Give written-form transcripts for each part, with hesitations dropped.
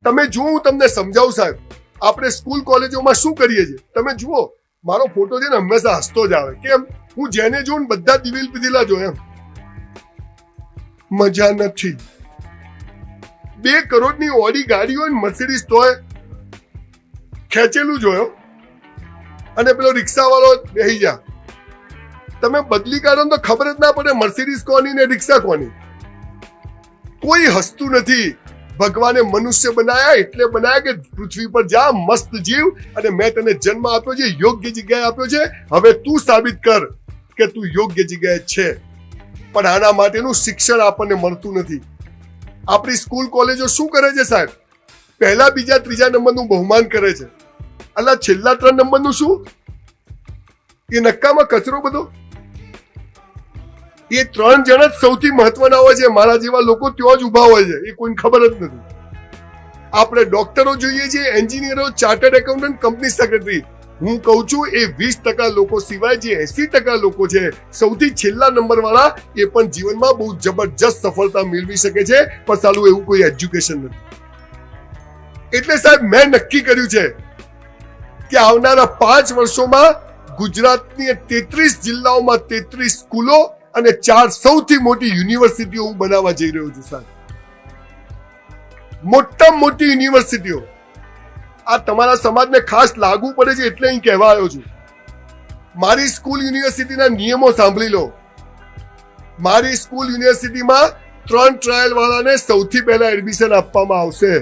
તમે જુઓ, હું તમને સમજાવું સાહેબ, આપણે સ્કૂલ કોલેજોમાં શું કરીએ છીએ તમે જુઓ. મારો ફોટો છે ને હંમેશા હસતો જ આવે. કેમ? હું જેને જોઉં બધા દિવેલ પીધેલા જો એમ. મજા નથી. 2 કરોડની ઓડી ગાડી હોય ને મર્સિડીઝ તોય ખેંચેલું જોયો, અને પેલો રિક્ષા વાળો બેસી જા. તમે બદલી કાઢો તો ખબર જ ના પડે મર્સિડીઝ કોની ને રિક્ષા કોની. કોઈ હસતું નથી. ભગવાને મનુષ્ય બનાયા એટલે બનાયા કે પૃથ્વી પર જા, મસ્ત જીવ, અને મેં તને જન્મ આપ્યો છે, યોગ્ય જગ્યાએ આપ્યો છે. હવે તું સાબિત કર કે તું યોગ્ય જગ્યાએ છે. પણ આના માટેનું શિક્ષણ આપણને મળતું નથી. આપણી સ્કૂલ કોલેજો શું કરે છે સાહેબ? પહેલા, બીજા, ત્રીજા નંબરનું બહુમાન કરે છે. અલા છેલ્લા 3 નંબરનું શું? એ નક્કામાં કચરો બધો. એ 3 જણ જ સૌથી મહત્વના હોય છે. મારા જેવા લોકો ત્યાં જ ઉભા હોય છે, એ કોઈને ખબર જ નથી. આપણે ડોક્ટરો જોઈએ છીએ, એન્જિનિયરો, ચાર્ટર્ડ એકાઉન્ટન્ટ, કંપની સેક્રેટરી. હું કહું છું એ 20% લોકો સિવાય જે 80% લોકો છે, સૌથી છેલ્લા નંબર વાળા, એ પણ જીવનમાં બહુ જબરજસ્ત સફળતા મેળવી શકે છે, પણ સાલું એવું કોઈ એજ્યુકેશન નથી. એટલે સાહેબ મેં નક્કી કર્યું છે કે આવનારા 5 વર્ષોમાં ગુજરાતની 33 જિલ્લાઓમાં 33 સ્કૂલો અને 4 સૌથી મોટી યુનિવર્સિટીઓ હું બનાવવા જઈ રહ્યો છું સાહેબ. મોટામાં મોટી યુનિવર્સિટીઓ. આ તમારા સમાજને ખાસ લાગુ પડે છે એટલે અહીં કહેવા આવ્યો છું. મારી સ્કૂલ યુનિવર્સિટીના નિયમો સાંભળી લો. મારી સ્કૂલ યુનિવર્સિટીમાં 3 ટ્રાયલ વાળાને સૌથી પહેલા એડમિશન આપવામાં આવશે.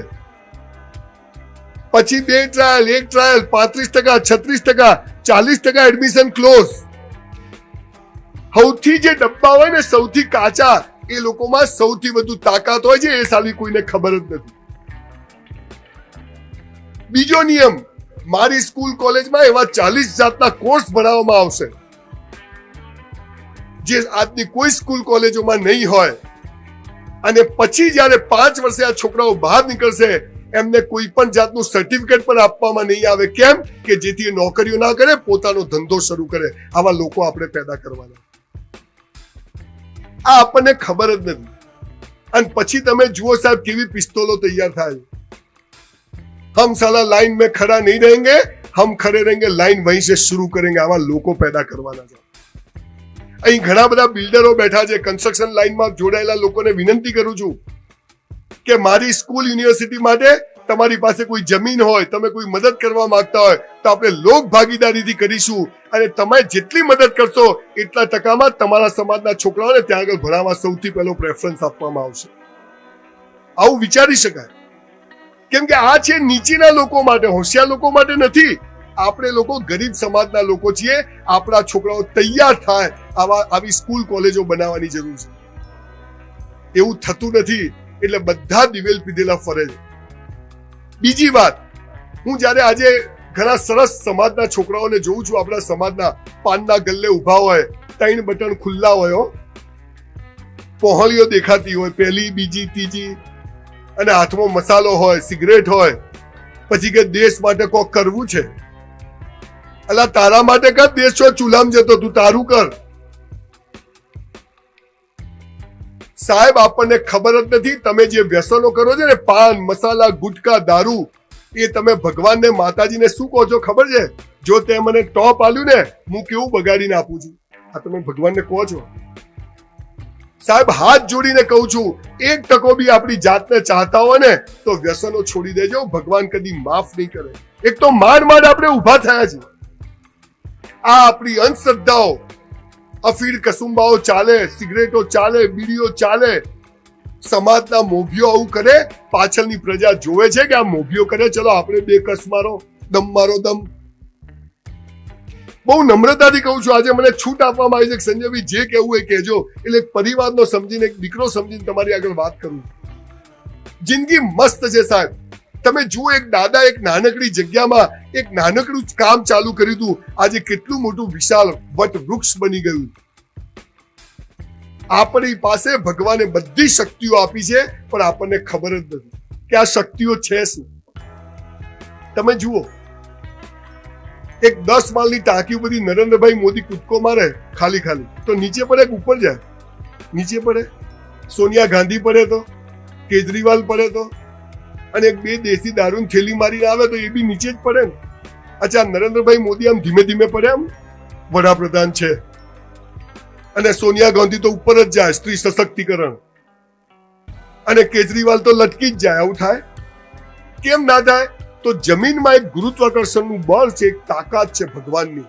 પછી 2 ટ્રાયલ, 1 ટ્રાયલ, 35%, 36%, 40% એડમિશન ક્લોઝ. સૌથી જે ડબ્બા હોય ને, સૌથી કાચા, એ લોકોમાં સૌથી વધુ તાકાત હોય છે. એ સાલી કોઈને ખબર જ નથી. બીજો નિયમ, મારી સ્કૂલ કોલેજમાં એવા 40 જાતના કોર્સ ભણાવવામાં આવશે જે આજની કોઈ સ્કૂલ કોલેજોમાં નહીં હોય. અને પછી જયારે 5 વર્ષે આ છોકરાઓ બહાર નીકળશે, એમને કોઈ પણ જાતનું સર્ટિફિકેટ પણ આપવામાં નહીં આવે. કેમ? કે જેથી નોકરીઓ ના કરે, પોતાનો ધંધો શરૂ કરે. આવા લોકો આપણે પેદા કરવાના. આ આપણને ખબર જ નથી. અને પછી તમે જુઓ સાહેબ કેવી પિસ્તોલો તૈયાર થાય. હમ સાલા લાઈન में खड़ा नहीं रहेंगे, हम खड़े रहेंगे, लाइन वहीं से शुरू करेंगे. આવા લોકો પેદા કરવાના છે. અહીં ઘણા બધા બિલ્ડરો બેઠા છે. કન્સ્ટ્રક્શન લાઈનમાં જોડાયેલા લોકોને વિનંતી કરું છું કે મારી સ્કૂલ યુનિવર્સિટી માટે તમારી પાસે કોઈ જમીન હોય, તમે કોઈ મદદ કરવા માંગતા હોય, તો આપણે લોક ભાગીદારીથી કરીશું. અને તમે જેટલી મદદ કરશો એટલા ટકામાં તમારા સમાજના છોકરાઓને ત્યાં આગળ ભણાવવા સૌથી પહેલો પ્રેફરન્સ આપવામાં આવશે. આવું વિચારી શકાય. કેમ કે આ છે નીચેના લોકો માટે, હોશિયાર લોકો માટે નથી. આપણે લોકો ગરીબ સમાજના લોકો છીએ. આપણા છોકરાઓ તૈયાર થાય આવી સ્કૂલ કોલેજો બનાવવાની જરૂર છે. એવું થતું નથી, એટલે બધા દિવેલ પીધેલા ફરે છે. બીજી વાત, હું જયારે આજે ઘણા સરસ સમાજના છોકરાઓને જોઉં છું, આપણા સમાજના પાનના ગલ્લે ઉભા હોય, 3 બટન ખુલ્લા હોય, પહોળીઓ દેખાતી હોય, 1લી, 2જી, 3જી, અને હાથમાં મસાલો હોય, સિગરેટ હોય. પછી કે દેશ માટે કોક કરવું છે. અલા તારા માટે કર, દેશ છો ચૂલામ જતો, તું તારું કર. સાહેબ આપણને ખબર જ નથી. તમે જે વ્યસનો કરો છો ને, પાન, મસાલા, ગુટકા, દારૂ, એ તમે ભગવાનને, માતાજીને શું કહો છો ખબર છે? જો તે મને ટોપ આલ્યું ને, હું કેવું બગાડીને આપું છું. આ તમે ભગવાનને કહો છો? સાહેબ હાથ જોડીને કહું છું, 1% બી આપણી જાતને ચાહતા હોય ને, તો વ્યસનો છોડી દેજો. ભગવાન કદી માફ નહીં કરે. એક તો માંડ આપણે ઉભા થયા છે. આ આપણી અંધશ્રદ્ધાઓ, અફીણ કસુંબાઓ ચાલે, સિગરેટો ચાલે, બીડીઓ ચાલે. સમાજના મોભીઓ આવું કરે, પાછળની પ્રજા જોવે છે કે આ મોભીઓ કરે, ચલો આપણે 2 કસ મારો, દમ મારો દમ. બહુ નમ્રતાથી કહું છું, આજે મને છૂટ આપવામાં આવી છે કે સંજયભાઈ જે કહેવું એ કહેજો. એટલે એક પરિવારનો સમજીને, એક દીકરો સમજીને તમારી આગળ વાત કરું. જિંદગી મસ્ત છે સાહેબ. તમે જુઓ, એક દાદા એક નાનકડી જગ્યામાં એક નાનકડું કામ ચાલુ કર્યું હતું. આજે કેટલું મોટું વિશાળ વટ વૃક્ષ બની ગયું. આપણી પાસે ભગવાને બધી શક્તિઓ આપી છે, પણ આપણને ખબર જ નથી કે આ શક્તિઓ છે શું. તમે જુઓ, એક 10 માળની ટાંકી બધી નરેન્દ્રભાઈ મોદી કૂદકો મારે ખાલી તો નીચે પડે કે ઉપર જાય? નીચે પડે. સોનિયા ગાંધી પડે તો, કેજરીવાલ પડે તો, અને એક બે દેશી દારૂની થેલી મારીને આવે તો એ બી નીચે જ પડે ને. અચ્છા, નરેન્દ્રભાઈ મોદી આમ ધીમે ધીમે પડે, આમ વડાપ્રધાન છે, અને સોનિયા ગાંધી તો ઉપર જ જાય, સ્ત્રી સશક્તિકરણ, અને કેજરીવાલ તો લટકી જ જાય. આવું થાય કેમ ના થાય? તો જમીનમાં એક ગુરુત્વાકર્ષણનું બળ છે, એક તાકાત છે ભગવાનની,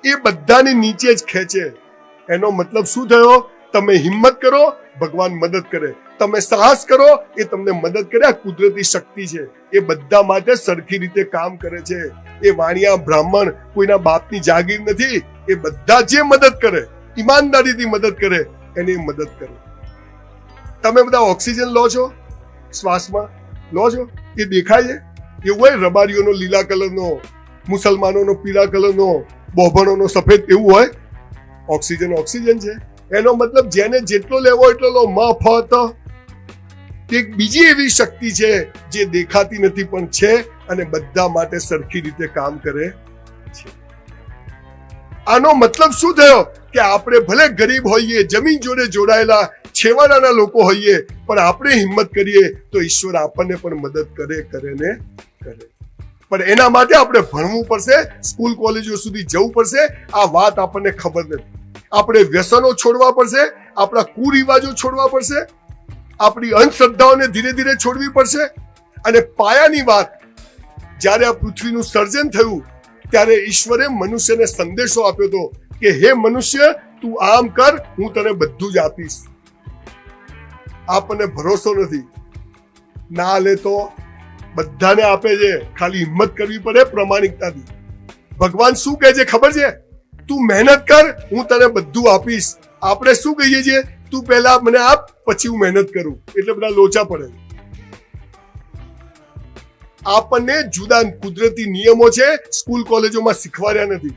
એ બધાને નીચે જ ખેંચે. એનો મતલબ શું થયો? તમે હિંમત કરો, ભગવાન મદદ કરે. તમે સાહસ કરો, એ તમને મદદ કરે. આ કુદરતી શક્તિ છે, એ બધા માટે સરખી રીતે કામ કરે છે. એ વાણિયા બ્રાહ્મણ કોઈના બાપની જાગીર નથી. એ બધા જે મદદ કરે, ઈમાનદારીથી મદદ કરે, એની મદદ કરે. તમે બધા ઓક્સિજન લો છો, શ્વાસમાં લો છો, એ દેખાય છે? એવું હોય રબારીઓનો લીલા કલરનો, મુસલમાનોનો પીળા કલરનો, બોભણોનો સફેદ, એવું હોય? ઓક્સિજન ઓક્સિજન છે. એનો મતલબ જેને જેટલો લેવો એટલો લો, મફત. એક બીજી એવી શક્તિ છે જે દેખાતી નથી પણ છે, અને બધા માટે સરખી રીતે કામ કરે છે. આનો મતલબ શું થયો? કે આપણે ભલે ગરીબ હોઈએ, જમીન જોડે જોડાયેલા છેવાડાના લોકો હોઈએ, પણ આપણે હિંમત કરીએ તો ઈશ્વર આપણને પણ મદદ કરે ને કરે. પણ એના માટે આપણે ભણવું પડશે, સ્કૂલ કોલેજો સુધી જવું પડશે. આ વાત આપણને ખબર નથી. આપણે વ્યસનો છોડવા પડશે, આપણા કુરિવાજો છોડવા પડશે, આપણી અંધશ્રદ્ધાઓને ધીરે ધીરે છોડવી પડશે. અને પાયાની વાત, જ્યારે આ પૃથ્વીનું સર્જન થયું ત્યારે ઈશ્વરે મનુષ્યને સંદેશો આપ્યો હતો કે હે મનુષ્ય, તું આમ કર, હું તને બધું જ આપીશ. આપણને ભરોસો નથી, ના લે તો બધાને આપે છે, ખાલી હિંમત કરવી પડે પ્રમાણિકતાથી. ભગવાન શું કહે છે ખબર છે? તું મહેનત કર, હું તને બધું આપીશ. આપણે શું કહીએ છીએ? તું પહેલા મને આપ, પછી હું મહેનત કરું. એટલે બધા લોચા પડે. આપણને જુદા કુદરતી નિયમો છે, સ્કૂલ કોલેજોમાં શીખવાડ્યા નથી.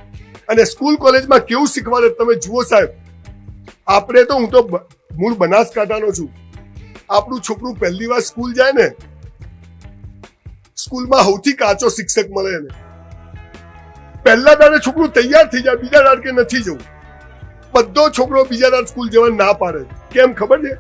અને સ્કૂલ કોલેજમાં કેવું શીખવાડે તમે જુઓ સાહેબ. આપણે તો, હું તો મૂળ બનાસકાંઠાનો છું. આપણું છોકરું પહેલી વાર સ્કૂલ જાય ને, સ્કૂલમાં સૌથી કાચો શિક્ષક મળે એને. પહેલા દાડે છોકરું તૈયાર થઈ જાય, બીજા દાડે કે નથી જવું. બધો છોકરો બીજા દાડે સ્કૂલ જવા ના પાડે. કેમ ખબર છે?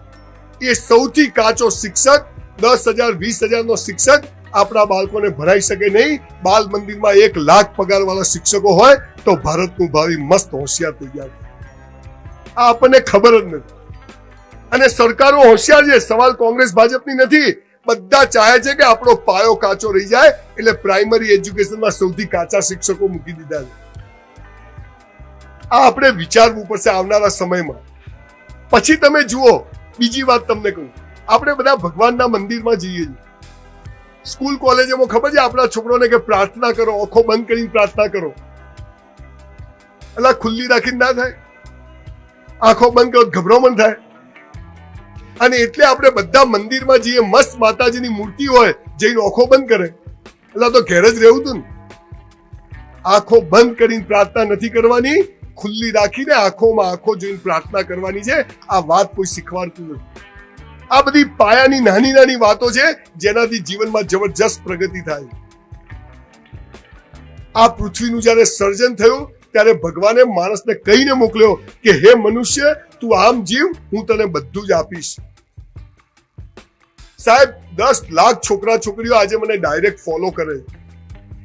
એ સૌથી કાચો શિક્ષક, 10,000 20,000 નો શિક્ષક આપણા બાળકોને ભણાઈ શકે નહીં. બાલ મંદિરમાં 1 લાખ પગાર વાળા શિક્ષકો હોય તો ભારતનું ભાવિ મસ્ત હોશિયાર થઈ જાય. આ આપણને ખબર જ નથી. અને સરકારો હોશિયાર છે. સવાલ કોંગ્રેસ ભાજપની નથી. બધા ચાહે છે કે આપણો પાયો કાચો રહી જાય, એટલે પ્રાઇમરી એજ્યુકેશનમાં સૌથી કાચા શિક્ષકો મૂકી દીધા છે. આ આપણે વિચારવું પડશે આવનારા સમયમાં. પછી તમે જુઓ, બીજી વાત તમને કહું, આપણે બધા ભગવાનના મંદિરમાં જઈએ છીએ. સ્કૂલ કોલેજમાં ખબર છે આપણા છોકરોને કે પ્રાર્થના કરો, આંખો બંધ કરીને પ્રાર્થના કરો. એટલે ખુલ્લી રાખીને ના થાય, આંખો બંધ કરો ગભરામણ થાય. અને એટલે આપણે બધા મંદિરમાં જઈએ, મસ્ત માતાજીની મૂર્તિ હોય, જઈને આંખો બંધ કરે. એટલે તો ઘેર જ રહેવું હતું ને. આંખો બંધ કરીને પ્રાર્થના નથી કરવાની, ખુલ્લી રાખીને આંખોમાં આંખો જોઈને પ્રાર્થના કરવાની છે. આ વાત કોઈ શીખવાડતું નથી. આ બધી પાયાની નાની નાની વાતો છે જેનાથી જીવનમાં જબરજસ્ત પ્રગતિ થાય. આ પૃથ્વીનું જ્યારે સર્જન થયું ત્યારે ભગવાને માણસને કહીને મોકલ્યો કે હે મનુષ્ય, તું આમ જીવ, હું તને બધું જ આપીશ. સાહેબ 10 લાખ છોકરા છોકરીઓ આજે મને ડાયરેક્ટ ફોલો કરે.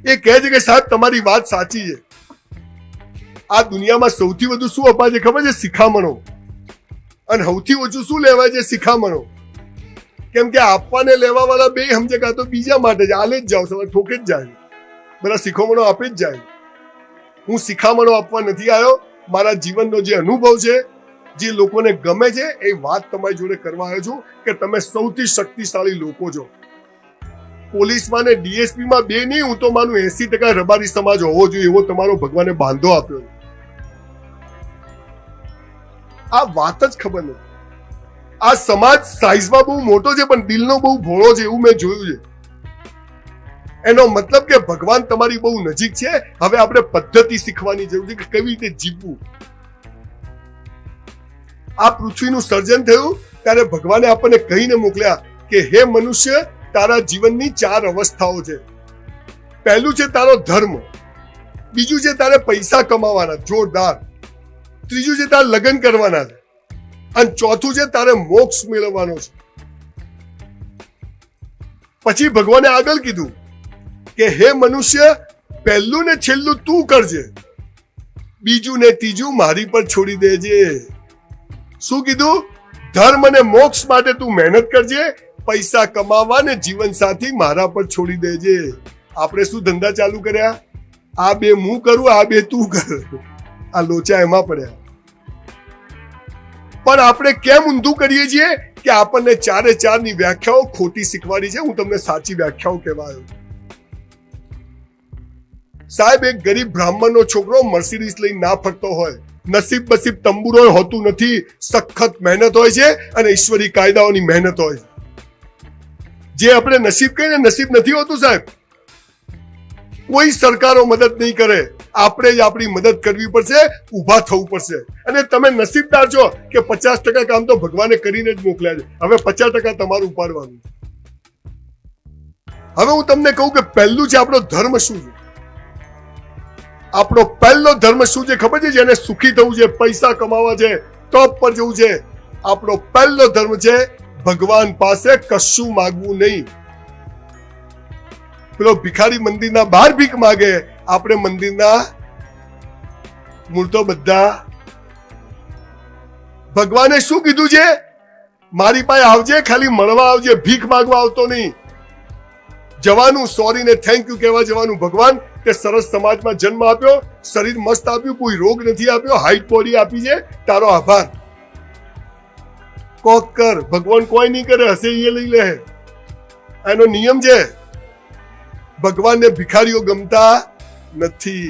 એ કહે છે કે સાહેબ તમારી વાત સાચી છે. આ દુનિયામાં સૌથી વધુ શું અપાય છે ખબર છે? શિખામણો. અને સૌથી ઓછું શું લેવાય છે? શિખામણો. કેમ કે આપવાને લેવા વાળા બે સમજે કાં તો બીજા માટે જ આલે જ જાઓ, સવારે ઠોકે જ જાય, બધા શિખામણો આપે જ જાય. હું શિખામણો આપવા નથી આવ્યો. મારા જીવનનો જે અનુભવ છે, જે લોકોને ગમે છે, એ વાત તમારી જોડે કરવા આવ્યો છું કે તમે સૌથી શક્તિશાળી લોકો છો. પોલીસમાં ને ડીએસપીમાં બે નહીં, હું તો માનું 80% રબારી સમાજ હોવો જોઈએ એવો તમારો ભગવાને બાંધો આપ્યો. આ વાત જ ખબર નથી. આ સમાજ સાઈઝમાં બહુ મોટો છે પણ દિલનો બહુ ભોળો છે, એવું મેં જોયું છે. એનો મતલબ કે ભગવાન તમારી બહુ નજીક છે. હવે આપણે પદ્ધતિ શીખવાની જરૂર છે કે કેવી રીતે જીવવું. આ પૃથ્વીનું સર્જન થયું ત્યારે ભગવાને આપણને કહીને મોકલ્યા કે હે મનુષ્ય, તારા જીવનની 4 અવસ્થાઓ છે. પહેલું છે તારો ધર્મ, બીજું છે તારે પૈસા કમાવાના જોરદાર, ત્રીજું છે તારે લગ્ન કરવાના છે, અને ચોથું છે તારે મોક્ષ મેળવવાનો છે. પછી ભગવાને આગળ કીધું કે હે મનુષ્ય, પહેલું ને છેલ્લું તું કરજે, બીજું ને ત્રીજું મારી પર છોડી દેજે. શું કીધું? ધર્મ અને મોક્ષ માટે તું મહેનત કરજે, પૈસા કમાવા ને જીવન સાથી મારા પર છોડી દેજે. આપણે શું ધંધા ચાલુ કર્યા? આ બે હું કરું, આ બે તું કર. આ લોચા એમાં પડ્યા. પણ આપણે કેમ ઊંધું કરીએ છીએ કે આપણને ચારે ચારની વ્યાખ્યાઓ ખોટી શીખવાડી છે. હું તમને સાચી વ્યાખ્યાઓ કહેવાયો. સાહેબ, એક ગરીબ બ્રાહ્મણનો છોકરો મર્સિડીઝ લઈને ના ફરતો હોય, નસીબ બસીબ તંબુરો હોતું નથી, સખત મહેનત હોય છે અને ઈશ્વરી કાયદાઓની મહેનત હોય છે. જે આપણે નસીબ કહીને નસીબ નથી હોતું સાહેબ. કોઈ સરકારો મદદ નહીં કરે, આપણે જ આપણી મદદ કરવી પડશે, ઊભા થવું પડશે. અને તમે નસીબદાર છો કે 50% કામ તો ભગવાને કરીને જ મોકલ્યા છે. હવે 50% તમારું ઉપાડવાનું. હવે હું તમને કહું કે પહેલું છે આપણો ધર્મ શું છે. આપણો પહેલો ધર્મ શું છે ખબર છે? જેને સુખી થવું છે, પૈસા કમાવા છે, ટોપ પર જવું છે. આપણો પહેલો ધર્મ છે ભગવાન પાસે કશું માંગવું નહીં. પેલો ભિખારી મંદિરના બહાર ભીખ માગે, આપણે મંદિરના મૂર્તો બધા. ભગવાને શું કીધું છે? મારી પાસે આવજે, ખાલી મળવા આવજે, ભીખ માંગવા આવતો નહીં. જવાનું, સોરી ને થેન્ક યુ કહેવા જવાનું. ભગવાન કે સરસ સમાજમાં જન્મ આપ્યો, શરીર મસ્ત આપ્યું, કોઈ રોગ નથી આપ્યો, હાઈટ બોડી આપી છે, તારો આભાર. કોક કર. ભગવાન કોઈ નહીં કરે, હશે એ લઈ લે. એનો નિયમ છે. ભગવાનને ભિખારીઓ ગમતા નથી.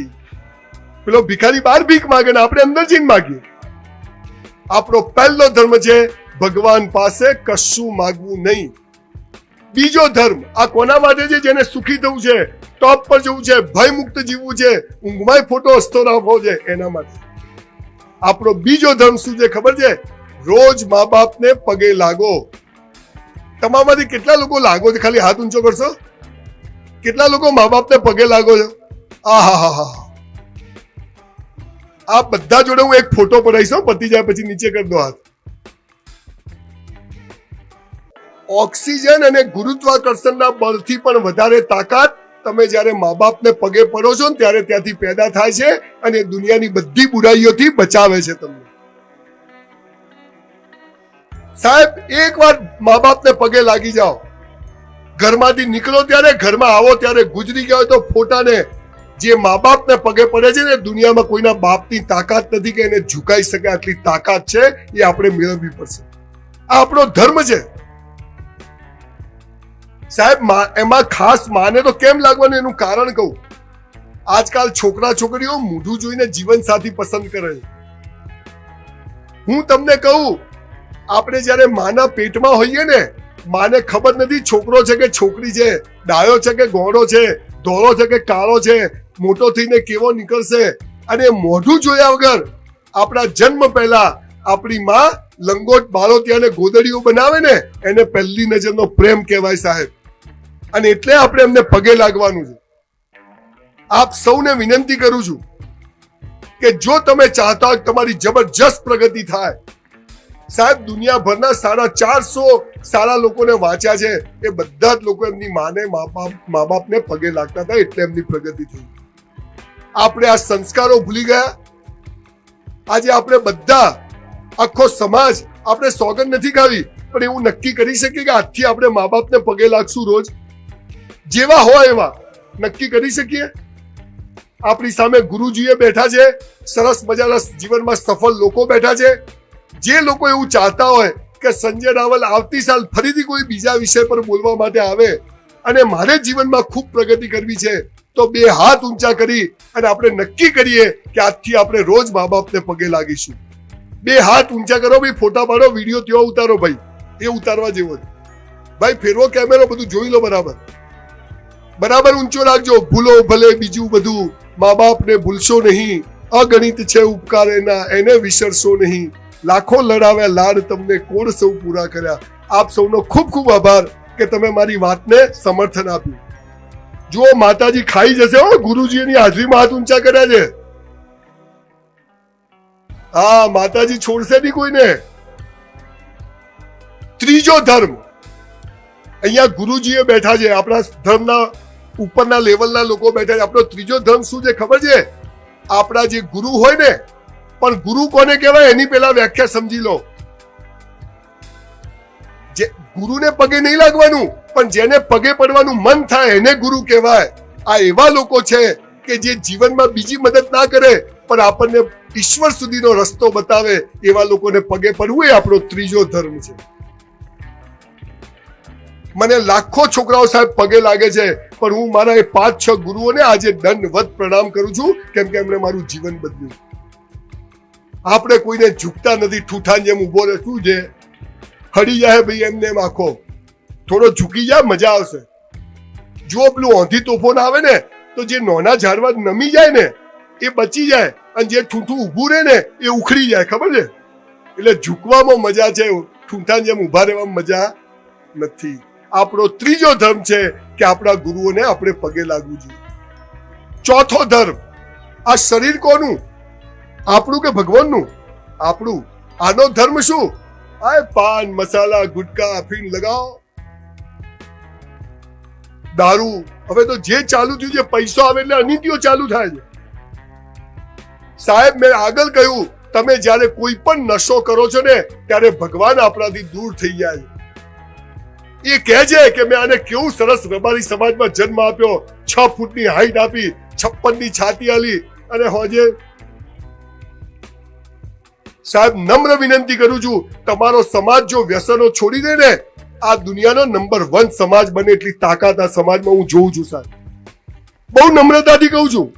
પેલો ભિખારી બહાર ભીખ માગે ને આપણે અંદર જઈને માગીએ. આપણો પહેલો ધર્મ છે ભગવાન પાસે કશું માગવું નહીં. બીજો ધર્મ આ કોના માટે છે? જેને સુખી થવું છે, ટોપ પર જવું છે, ભય મુક્ત જીવવું છે, ઊંઘમાં ફોટો હસતો રાખવો છે, એના માટે. આપણો બીજો ધર્મ શું છે ખબર છે? રોજ મા બાપને પગે લાગો. તમારામાંથી કેટલા લોકો લાગો છો? ખાલી હાથ ઊંચો કરશો. કેટલા લોકો મા બાપને પગે લાગો છો? આહા. આ બધા જોડે હું એક ફોટો પડાવીશ, પતી જાય પછી નીચે કરી દો હાથ. ઓક્સિજન અને ગુરુત્વાકર્ષણના બળથી પણ વધારે તાકાત તમે જ્યારે મા બાપને પગે પડો છો ને ત્યારે ત્યાંથી પેદા થાય છે અને દુનિયાની બધી બુરાઈઓથી બચાવે છે તમને. સાહેબ, એકવાર મા બાપને પગે લાગી જાઓ. ઘરમાંથી નીકળો ત્યારે, ઘરમાં આવો ત્યારે, ગુજરી ગયા હોય તો ફોટાને. જે મા બાપને પગે પડે છે ને, દુનિયામાં કોઈના બાપની તાકાત નથી કે એને ઝુકાઈ શકે. આટલી તાકાત છે, એ આપણે મેળવવી પડશે. આ આપણો ધર્મ છે સાહેબ. એમાં ખાસ માને તો કેમ લાગવાનું એનું કારણ કહું. આજકાલ છોકરા છોકરીઓ મોઢું જોઈને જીવન સાથી પસંદ કરે છે. હું તમને કહું, આપણે જયારે માના પેટમાં હોઈએ ને, માને ખબર નથી છોકરો છે કે છોકરી છે, ડાયો છે કે ગોળો છે, ધોળો છે કે કાળો છે, મોટો થઈને કેવો નીકળશે. અને મોઢું જોયા વગર આપણા જન્મ પહેલા આપણી માં લંગોટ બાળોતિયાને ગોદડીઓ બનાવે ને, એને પહેલી નજરનો પ્રેમ કહેવાય સાહેબ. અને એટલે આપણે એમને પગે લાગવાનું છે. આપ સૌને વિનંતી કરું છું કે જો તમે ચાહતા હોય તમારી જબરજસ્ત પ્રગતિ થાય, સાહેબ દુનિયાભરના 450 સારા લોકોને વાંચ્યા છે, એ બધા જ લોકો એમની માને મા બાપને પગે લાગતા હતા, એટલે એમની પ્રગતિ થઈ. આપણે આ સંસ્કારો ભૂલી ગયા. આજે આપણે બધા, આખો સમાજ, આપણે સોગંદ નથી ખાવી, પણ એવું નક્કી કરી શકીએ કે આજથી આપણે મા બાપને પગે લાગશું રોજ. જેવા હોય એવા નક્કી કરી શકીએ. આપણી સામે ગુરુજીએ બેઠા છે, સરસ મજાના જીવનમાં સફળ લોકો બેઠા છે. જે લોકો એવું ચાહતા હોય કે સંજય રાવલ આવતી સાલ ફરીથી કોઈ બીજા વિષય પર બોલવા માટે આવે અને મારે જીવનમાં ખૂબ પ્રગતિ કરવી છે, તો 2 હાથ ઊંચા કરી અને આપણે નક્કી કરીએ કે આજથી આપણે રોજ મા બાપને પગે લાગીશું. 2 હાથ ઊંચા કરો ભાઈ, ફોટા પાડો, વિડીયો ત્યાં ઉતારો ભાઈ, એ ઉતારવા જેવો છે ભાઈ. ફેરવો કેમેરો, બધું જોઈ લો બરાબર. બરાબર ઊંચો રાખજો. ભૂલો ભલે બીજું બધું, મા બાપને ભૂલશો નહીં. અગણિત છે ઉપકાર એના, એને વિસરશો નહીં. લાખો લડાવ્યા લાડ તમને, કોણ સૌ પૂરા કર્યા. આપ સૌનો ખૂબ ખૂબ આભાર કે તમે મારી વાતને સમર્થન આપ્યું. જુઓ, માતાજી ખાઈ જશે હો. ગુરુજીની હાજરીમાં હાથ ઊંચા કર્યા છે. હા, માતાજી છોડશે નહીં કોઈને. ત્રીજો ધર્મ, અહીંયા ગુરુજીએ બેઠા છે, આપણા ધર્મના ઉપરના લેવલના લોકો બેઠા છે. આપણો ત્રીજો ધર્મ શું છે ખબર છે? આપણા જે ગુરુ હોય ને, પણ ગુરુ કોને કહેવાય એની પહેલા વ્યાખ્યા સમજી લો. જે ગુરુને પગે નહીં લાગવાનું, પણ જેને પગે પડવાનું મન થાય એને ગુરુ કહેવાય. આ એવા લોકો છે કે જે જીવનમાં બીજી મદદ ના કરે પણ આપણને ઈશ્વર સુધીનો રસ્તો બતાવે. એવા લોકોને પગે પડવું એ આપણો ત્રીજો ધર્મ છે. મને લાખો છોકરાઓ સાહેબ પગે લાગે છે, પણ હું મારા એ 5-6 ગુરુઓને આજે દંડવત પ્રણામ કરું છું, કેમ કે એમણે મારું જીવન બદલ્યું. આપણે કોઈને ઝૂકતા નથી, ઠૂઠાન જેમ ઉભો રહે. શું છે, હડી જાય ભાઈ, એમને એમ આખો થોડો ઝૂકી જાય, મજા આવશે. જો પેલું ઓંધી તોફાન આવે ને, તો જે નાના ઝાડવા નમી જાય ને એ બચી જાય, અને જે ઠૂઠું ઊભું રહે ને એ ઉખડી જાય. ખબર છે? એટલે ઝૂકવામાં મજા છે, ઠૂઠાન જેમ ઉભા રહેવામાં મજા નથી. આપણો ત્રીજો ધર્મ છે કે આપણા ગુરુઓને આપણે પગે લાગવું જોઈએ. ચોથો ધર્મ, આ શરીર કોનું? આપણું કે ભગવાનનું? આપણું. આનો ધર્મ શું? આ પાન મસાલા ગુટકા અફીણ લગાવો, દારૂ. હવે તો જે ચાલુ થયું છે, પૈસો આવે એટલે અનીતિઓ ચાલુ થાય છે. સાહેબ મેં આગળ કહ્યું, તમે જ્યારે કોઈ પણ નશો કરો છો ને, ત્યારે ભગવાન આપણાથી દૂર થઈ જાય. એ કહે છે કે મેં આને કેવું સરસ રબારી સમાજમાં જન્મ આપ્યો, 6 ફૂટની હાઈટ આપી, 56 ની છાતી આલી, અને હોજે સાહેબ નમ્ર વિનંતી કરું છું, તમારો સમાજ જો વ્યસનો છોડી દે ને, આ દુનિયાનો નંબર 1 સમાજ બને એટલી તાકાત આ સમાજમાં હું જોઉં છું. સાહેબ બહુ નમ્રતાથી કહું છું,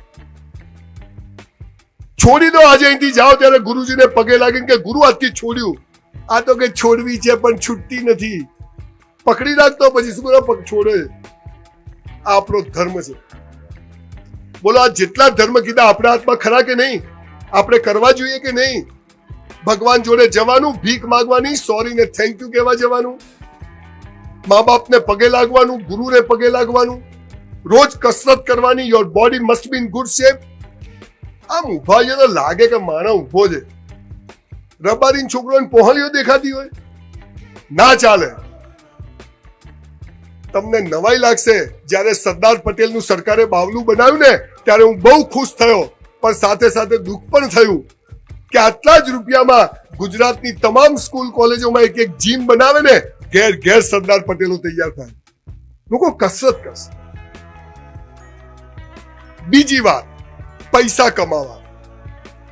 છોડી દો. આજે અહીંથી જાઓ ત્યારે ગુરુજીને પગે લાગીને કે ગુરુ આજથી છોડ્યું. આ તો કે છોડવી છે પણ છૂટતી નથી. પકડી રાખતો પછી શું કરો? છોડે. આ આપણો ધર્મ છે. બોલો, આ જેટલા ધર્મ કીધા આપણા હાથમાં ખરા કે નહીં? આપણે કરવા જોઈએ કે નહીં? ભગવાન જોડે જવાનું, ભીખ માંગવાની, સોરી ને થેન્ક યુ કહેવા જવાનું, મા બાપને પગે લાગવાનું, ગુરુને પગે લાગવાનું, રોજ કસરત કરવાની. Your body must be in good shape. આમ ઉભા છે તો લાગે કે માણસ ઉભો છે. રબારી છોકરોને પહોળીઓ દેખાતી હોય, ના ચાલે. તમને નવાઈ લાગશે, જ્યારે સરદાર પટેલનું સરકારે બાવલું બનાવ્યું ને, ત્યારે હું બહુ ખુશ થયો, પણ સાથે સાથે દુઃખ પણ થયું કે આટલા જ રૂપિયામાં ગુજરાતની તમામ સ્કૂલ કોલેજોમાં એક જીમ બનાવે ને, ઘેર ઘેર સરદાર પટેલો તૈયાર થાય, લોકો કસરત કરશે. બીજી વાત, પૈસા કમાવા.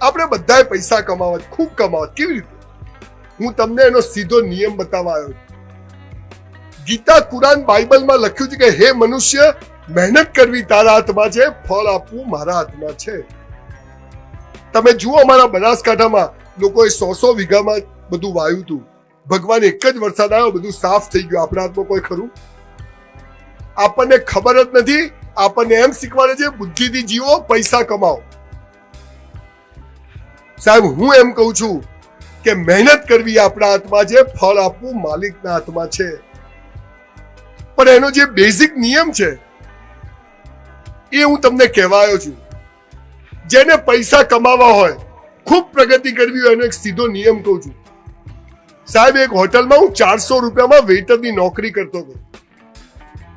આપણે બધાએ પૈસા કમાવા, ખૂબ કમાવા. કેવી રીતે? હું તમને એનો સીધો નિયમ બતાવવા આવ્યો. ગીતા, કુરાન, બાઇબલમાં લખ્યું છે કે હે મનુષ્ય, મહેનત કરવી તારા હાથમાં છે, ફળ આપવું મારા હાથમાં છે. તમે જુઓ, અમારા બનાસકાંઠામાં લોકોએ 100 વીઘામાં બધું વાવ્યું હતું. ભગવાન એક જ વરસાદ આવ્યો, બધું સાફ થઈ ગયું. આપણા હાથમાં કોઈ ખરું? આપણને ખબર જ નથી. આપણને એમ શીખવાડે છે બુદ્ધિથી જીવો, પૈસા કમાઓ. સાહેબ હું એમ કહું છું કે મહેનત કરવી આપણા હાથમાં છે, ફળ આપવું માલિકના હાથમાં છે. પણ એનો જે બેઝિક નિયમ છે એ હું તમને કહેવા આવ્યો છું. જેને પૈસા કમાવા હોય, ખૂબ પ્રગતિ કરવી હોય, એનો એક સીધો નિયમ કહું છું. સાહેબ એક હોટલમાં હું 400 રૂપિયામાં વેઇટરની નોકરી કરતો હતો,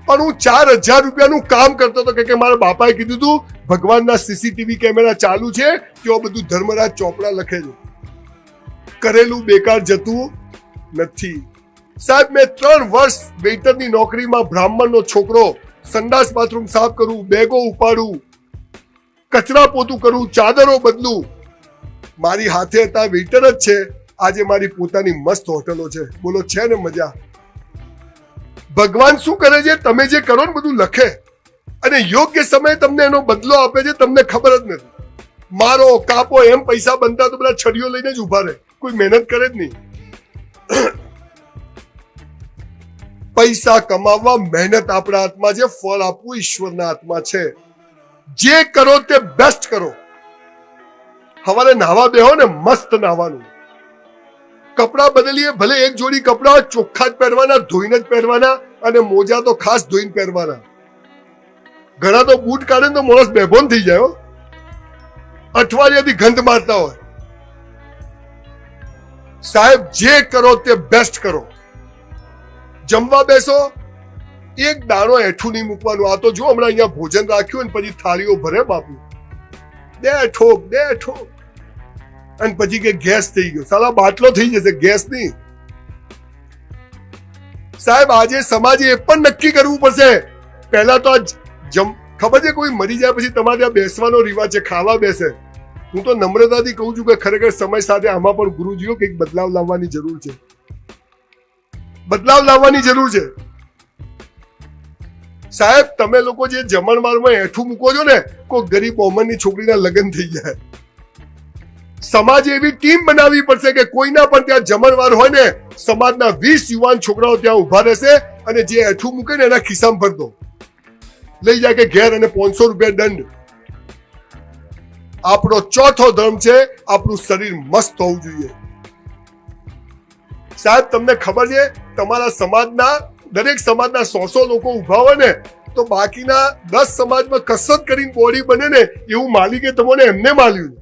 પણ હું 4000 રૂપિયાનું કામ કરતો હતો કે મારા બાપાએ કીધું હતું ભગવાનના સીસીટીવી કેમેરા ચાલુ છે, તેઓ બધું ધર્મરાજ ચોપડા લખે છે. કરેલું બેકાર જતું નથી. સાહેબ મેં 3 વર્ષ વેઇટરની નોકરીમાં બ્રાહ્મણનો છોકરો, સંડાસ બાથરૂમ સાફ કરું, બેગો ઉપાડું, કચરા પોતું કરું, ચાદરો બદલું. મારી હાથે હતા વેઇટર જ છે. આજે મારી પોતાની મસ્ત હોટલો છે. બોલો, છે ને મજા? ભગવાન શું કરે છે? તમે જે કરો ને બધું લખે, અને યોગ્ય સમયે તમને એનો બદલો આપે છે. તમને ખબર જ નથી. મારો કાપો એમ પૈસા બનતા તો બધા છડીઓ લઈને જ ઉભા રહે, કોઈ મહેનત કરે જ નહીં. પૈસા કમાવવા મહેનત આપણા હાથમાં છે, ફળ આપવું ઈશ્વરના હાથમાં છે. જે કરો તે બેસ્ટ કરો. સવારે નાવા બેહો ને, મસ્ત નાવાનું. કપડા બદલીએ, ભલે એક જોડી કપડા ચોખ્ખા જ પહેરવાના, ધોઈને જ પહેરવાના, અને મોજા તો ખાસ ધોઈને પહેરવાના. ઘણા તો બૂટ કાઢે તો માણસ બેભોન થઈ જાય, અઠવાડિયાથી ગંધ મારતા હોય. સાહેબ જે કરો તે બેસ્ટ કરો. જમવા બેસો, એક દાણો હેઠું નહીં મૂકવાનું. આ તો જો હમણાં અહીંયા ભોજન રાખ્યું ને પછી થાળીઓ ભરે બાપુ, દે ઠોક, અને પછી કે ગેસ થઈ ગયો. સાલા બાટલો થઈ જશે, ગેસ નહીં. સાહેબ આજે સમાજે એ પણ નક્કી કરવું પડશે. પહેલા તો ખબર છે કોઈ મરી જાય પછી તમારે ત્યાં બેસવાનો રિવાજ છે, ખાવા બેસે. હું તો નમ્રતાથી કહું છું કે ખરેખર સમય સાથે આમાં પણ ગુરુજીઓ કંઈક બદલાવ લાવવાની જરૂર છે. સાહેબ તમે લોકો જે જમણવારમાં હેઠું મૂકો છો ને, કોઈ ગરીબ ઓમનની છોકરીના લગ્ન થઈ જાય. સમાજે એવી ટીમ બનાવવી પડશે કે કોઈના પણ ત્યાં જમણવાર હોય ને, સમાજના 20 યુવાન છોકરાઓ ત્યાં ઉભા રહેશે અને જે હેઠું મૂકે ને એના ખિસ્સામાં ભર દો, લઈ જાય કે ઘેર, અને 500 રૂપિયા દંડ. આપણો ચોથો ધર્મ છે આપણું શરીર મસ્ત હોવું જોઈએ. સાહેબ તમને ખબર છે તમારા સમાજના દરેક સમાજના 100 લોકો ઉભા હોય ને તો બાકીના 10 સમાજમાં કસરત કરીને બોડી બને ને એવું માલિકે તમને એમને માલ્યું.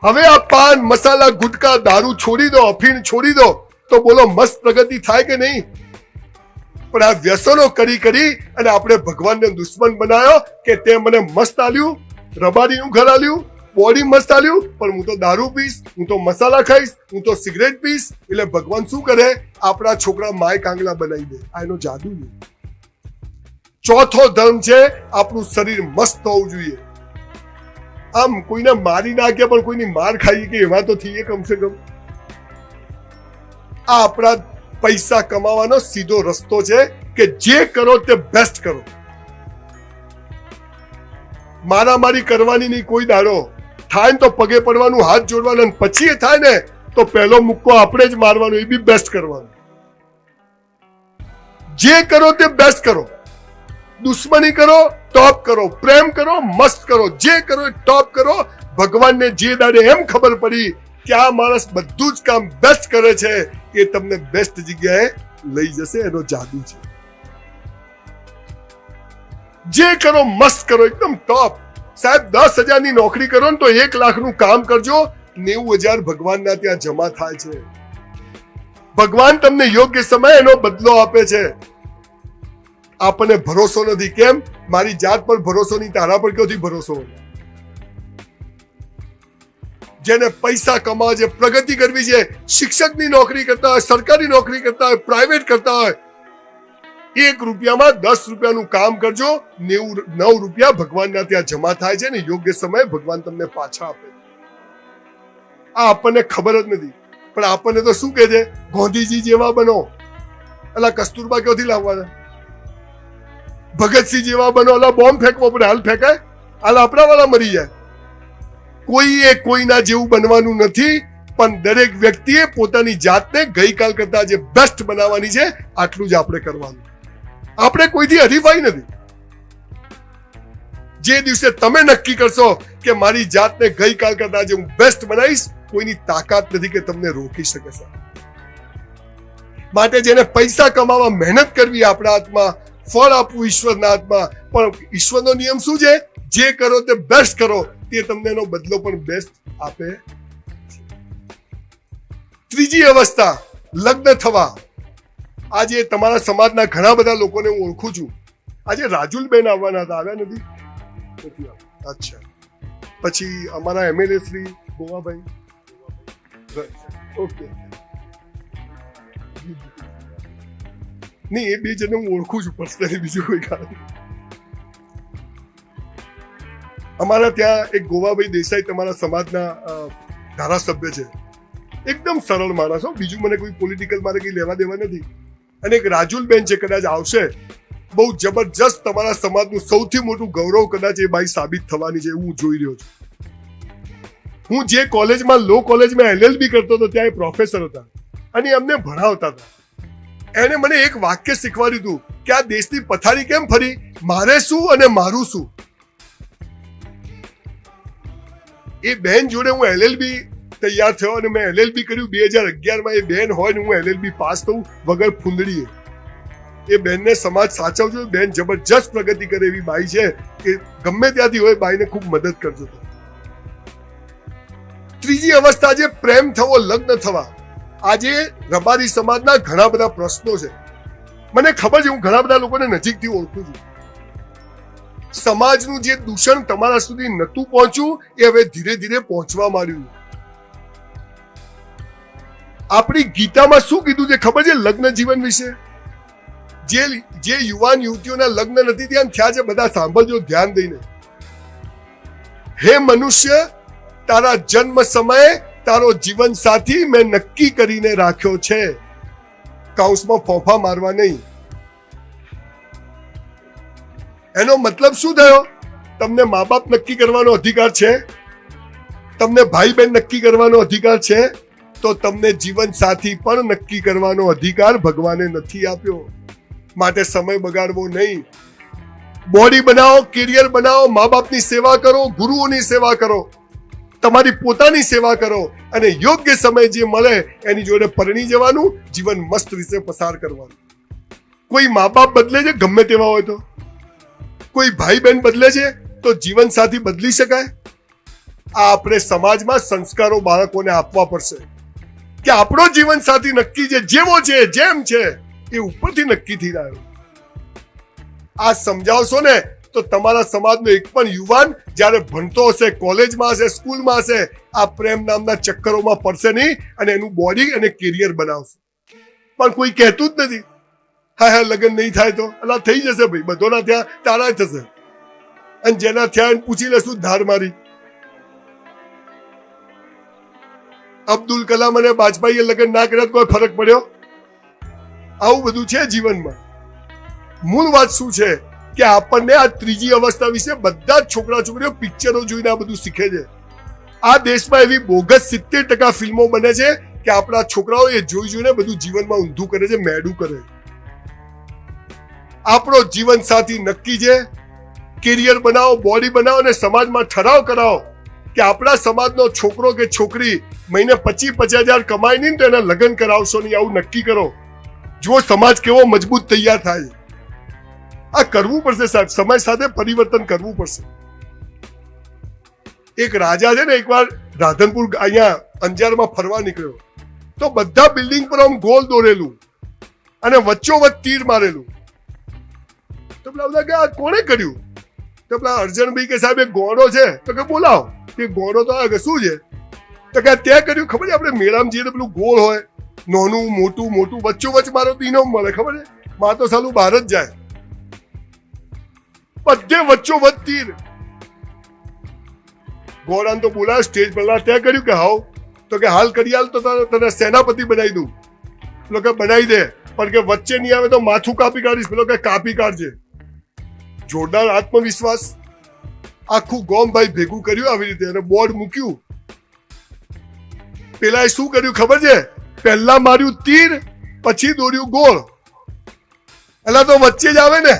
હવે આ પાન મસાલા ગુટકા દારૂ છોડી દો, અફીણ છોડી દો તો બોલો મસ્ત પ્રગતિ થાય કે નહીં? પણ આ વ્યસનો કરી અને આપણે ભગવાનને દુશ્મન બનાવ્યો કે તે મને મસ્ત આલ્યું, રબારીનું ઘર આલ્યું, બોડી મસ્ત આલ્યું, પણ હું તો દારૂ પીશ, હું તો મસાલા ખાઈશ, હું તો સિગરેટ પીશ. એટલે ભગવાન શું કરે? આપણા છોકરા માય કાંગલા બનાવી દે. આ એનો જાદુ છે. ચોથો ધર્મ છે આપણું શરીર મસ્ત હોવું જોઈએ. આમ કોઈને મારી નાખે પણ કોઈની માર ખાઈ કે એવા તો થઈએ કમસે કમ. આ આપણા પૈસા કમાવાનો સીધો રસ્તો છે કે જે કરો તે બેસ્ટ કરો. મારામારી કરવાની નહીં કોઈ દાડો. થાય ને તો પગે પડવાનું, હાથ જોડવાનું, અને પછી એ થાય ને તો પહેલો મુક્કો આપણે જ મારવાનો, એ બી બેસ્ટ કરવાનું. જે કરો તે બેસ્ટ કરો. દુશ્મની કરો, ટોપ કરો. પ્રેમ કરો, મસ્ત કરો. જે કરો એ ટોપ કરો. ભગવાનને જે દાડે એમ ખબર પડી કે આ માણસ બધું જ કામ બેસ્ટ કરે છે, એ તમને બેસ્ટ જગ્યાએ લઈ જશે. એનો જાદુ છે. જે કરો મસ્ત કરો, એકદમ ટોપ. સાહેબ 10,000 ની નોકરી કરો ને તો 1 લાખનું કામ કરજો, 90,000 ભગવાનના ત્યાં જમા થાય છે. ભગવાન તમને યોગ્ય સમય એનો બદલો આપે છે. આપણને ભરોસો નથી. કેમ? મારી જાત પર ભરોસો નહીં, તારા પર ક્યાંથી ભરોસો? જેને પૈસા કમાવા છે, પ્રગતિ કરવી છે, શિક્ષકની નોકરી કરતા હોય, સરકારી નોકરી કરતા હોય, પ્રાઇવેટ કરતા હોય, 1 રૂપિયામાં 10 રૂપિયાનું કામ કરજો, 9 રૂપિયા ભગવાનના ત્યાં જમા થાય છે ને યોગ્ય સમયે ભગવાન તમને પાછા આપે. આ આપણને ખબર જ નથી. પણ આપણને તો શું કહે છે? ગાંધીજી જેવા બનો. અલા કસ્તુરબા ક્યાંથી લાવવાના? ભગતસિંહ જેવા બનો. અલા બોમ્બ ફેંકવો પડે, હાલ ફેંકાય, હાલ આપણા વાળા મરી જાય. કોઈએ કોઈના જેવું બનવાનું નથી, પણ દરેક વ્યક્તિએ પોતાની જાતને ગઈકાલ કરતા જે બેસ્ટ બનાવવાની છે, આટલું જ આપણે કરવાનું. આપણે કોઈથી હરીફાઈ નથી. જે દિવસે તમે નક્કી કરશો કે મારી જાતને ગઈકાલ કરતા જે હું બેસ્ટ બનાવીશ, કોઈની તાકાત નથી કે તમને રોકી શકે. માટે જેને પૈસા કમાવા મહેનત કરવી આપણા હાથમાં, ફળ આપવું ઈશ્વરના હાથમાં. પણ ઈશ્વરનો નિયમ શું છે? જે કરો તે બેસ્ટ કરો, તે તમને એનો બદલો પણ બેસ્ટ આપે. ત્રીજી અવસ્થા, લગ્ન થવા. આજે તમારા સમાજના ઘણા બધા લોકોને હું ઓળખું છું. આજે રાજુલબેન આવવાના હતા, આવ્યા નથી? અચ્છા. પછી અમારા MLA શ્રી ગોવાભાઈ. ઓકે. નહીં, એ 2 જણને હું ઓળખું છું પર્સનલી, બીજું કોઈ કારણ. અમારા ત્યાં એક ગોવાભાઈ દેસાઈ તમારા સમાજના ધારાસભ્ય છે. એકદમ સરળ માણસ હો. બીજું મને કોઈ પોલિટિકલ મારે કઈ લેવા દેવા નથી. અને એક રાજુલબેન છે, કદાચ આવશે. બહુ જબરજસ્ત તમારા સમાજનું સૌથી મોટું ગૌરવ કદાચ એ બાઈ સાબિત થવાની છે, એવું હું જોઈ રહ્યો છું. હું જે કોલેજમાં લો કોલેજમાં LLB કરતો હતો ત્યાં એ પ્રોફેસર હતા અને અમને ભણાવતા હતા. એને મને એક વાક્ય શીખવાડ્યું હતું કે આ દેશની પથારી કેમ ફરી, મારે શું અને મારું શું. એ બેન જોડે હું LLB તૈયાર થયો અને મેં LLB કર્યું 2011માં. એ બેન હોય ને હું LLB પાસ થયું વગર ફૂંદડીએ. એ બેનને સમાજ સાચવજો. બેન જબરજસ્ત પ્રગતિ કરે એવી બાઈ છે કે ગમે ત્યાંથી હોય બાઈને ખૂબ મદદ કરજો. ત્રીજી અવસ્થા છે પ્રેમ થવો, લગ્ન થવા. આજે રબારી સમાજના ઘણા બધા પ્રશ્નો છે. મને ખબર છે, હું ઘણા બધા લોકોને નજીકથી ઓળખું છું. સમાજનું જે દૂષણ તમારા સુધી નતું પહોંચ્યું એ હવે ધીરે ધીરે પહોંચવા માંડ્યું. આપણી ગીતામાં શું કીધું છે ખબર છે લગ્ન જીવન વિશે? જે યુવાન યુવતીઓના લગ્ન નથી થયા છે, બધા સાંભળજો ધ્યાન દઈને. હે મનુષ્ય, તારા જન્મ સમયે તારો જીવન સાથી મેં નક્કી કરીને રાખ્યો છે. કાઉન્સમાં ફોફા મારવા નહીં. એનો મતલબ શું થયો? તમને મા બાપ નક્કી કરવાનો અધિકાર છે, તમને ભાઈ બહેન નક્કી કરવાનો અધિકાર છે, તો તમને જીવન સાથી પણ નક્કી કરવાનો અધિકાર ભગવાને નથી આપ્યો. માટે સમય બગાડવો નહીં. બોડી બનાવો, કેરિયર બનાવો, મા બાપની સેવા કરો, ગુરુઓની સેવા કરો, તમારી પોતાની સેવા કરો, અને યોગ્ય સમય જે મળે એની જોડે પરણી જવાનું, જીવન મસ્ત રીતે પસાર કરવાનું. કોઈ મા બાપ બદલે છે ગમે તેવા હોય તો? કોઈ ભાઈ બહેન બદલે છે તો જીવન સાથી બદલી શકાય? આ આપણે સમાજમાં સંસ્કારો બાળકોને આપવા પડશે કે આપણો જીવન સાથી નક્કી છે, જેવો છે, જેમ છે એ ઉપરથી નક્કી થઈ રહ્યો. આ સમજાવશો ને તો તમારા સમાજનો એક પણ યુવાન જ્યારે ભણતો હશે, કોલેજમાં હશે, સ્કૂલમાં હશે, આ પ્રેમ નામના ચક્કરોમાં પડશે નહીં અને એનું બોડી અને કેરિયર બનાવશે. પણ કોઈ કહેતું જ નથી. હા લગ્ન નહીં થાય તો અલા થઈ જશે ભાઈ, બધોના ત્યાં તારા થશે. અને જેના થયા એને પૂછી લેશું ધાર મારી. અબ્દુલ કલામ અને વાજપેયીએ લગ્ન ના કર્યા કોઈ ફરક પડ્યો? આવું બધું છે જીવનમાં. મૂળ વાત શું છે કે આપણને આ ત્રીજી અવસ્થા વિશે બધા જ છોકરા છોકરીઓ પિક્ચરો જોઈને આ બધું શીખે છે. આ દેશમાં એવી બોગસ 70% ફિલ્મો બને છે કે આપણા છોકરાઓ એ જોઈને બધું જીવનમાં ઊંધું કરે છે, મેડું કરે. આપણો જીવન સાથી નક્કી છે. કેરિયર બનાવો, બોડી બનાવો અને સમાજમાં ઠરાવ કરાવો કે આપણા સમાજનો છોકરો કે છોકરી મહિને 25-50 હજાર કમાય નહીં તો એના લગ્ન કરાવશો નહીં, આવું નક્કી કરો. જો સમાજ કેવો મજબૂત તૈયાર થાય. આ કરવું પડશે સાહેબ, સમય સાથે પરિવર્તન કરવું પડશે. એક રાજા છે ને, એકવાર રાધનપુર અહીંયા અંજારમાં ફરવા નીકળ્યો તો બધા બિલ્ડિંગ પર આમ ગોલ દોરેલું અને વચ્ચોવચ્ચ તીર મારેલું. તો પેલા બધા કે આ કોણે કર્યું? તો પેલા અર્જણભાઈ કે સાહેબ એક ગોળો છે. તો કે બોલાવો. કે ગોળો તો આ શું છે? તો કે ત્યાં કર્યું. ખબર છે આપણે મેળામાં જઈએ તો પેલું ગોળ હોય, નાનું મોટું મોટું, વચ્ચોવચ્ચ મારો તો ઇનામ મળે. ખબર છે? માં તો સાલું બહાર જ જાય. બધે વચ્ચોવચ્ચ તીર. ગોળાને તો બોલાવે સ્ટેજ પર. ત્યાં કર્યું કે હાવ. તો કે હાલ કરી હાલ તો તને સેનાપતિ બનાવી દઉં. પેલો કે બનાવી દે, પણ કે વચ્ચે નહીં આવે તો માથું કાપી કાઢીશ. પેલો કે કાપી કાઢજે. જોરદાર આત્મવિશ્વાસ. આખું ગોમ ભાઈ ભેગું કર્યું આવી રીતે અને બોર્ડ મૂક્યું. પેલા શું કર્યું ખબર છે? પહેલા માર્યું તીર, પછી દોર્યું ગોળ. એટલે તો વચ્ચે જ આવે ને.